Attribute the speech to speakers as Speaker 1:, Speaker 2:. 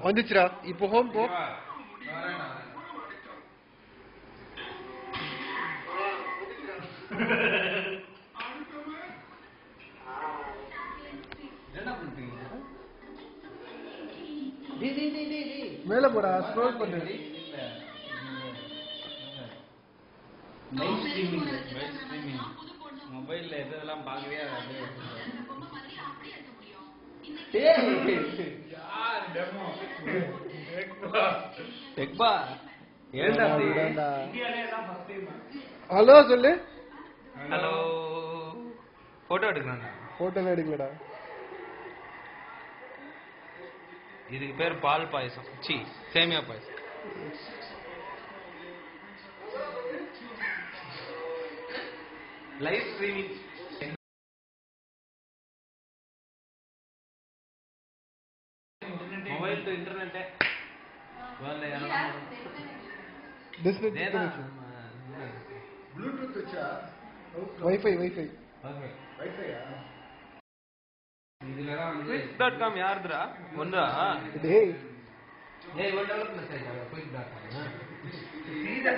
Speaker 1: வந்துச்சுடா இப்போ ஹோம் போ. மேல போடா ஸ்க்ரோல் பண்ணு.
Speaker 2: லைவ் ஸ்ட்ரீமிங் மொபைல்ல எதெல்லாம் பார்க்கவே அது.
Speaker 1: ஹலோ சொல்லு.
Speaker 2: ஹலோ. போட்டோ எடுக்கிறாங்க.
Speaker 1: போட்டோலாம் எடுக்கலடா.
Speaker 2: இதுக்கு பேர் பால் பாயசம். சி சேமியா பாயசம். லைவ் ஸ்ட்ரீமிங் मोबाइल तो इंटरनेट है वाले
Speaker 1: ब्लूटूथ वाईफाई वाईफाई
Speaker 2: Quick.com யாருடா ஒன்றா
Speaker 1: டேய்
Speaker 2: ஏய் ஒரு டெவலப்மென்ட் சைட் Quick.com சீதா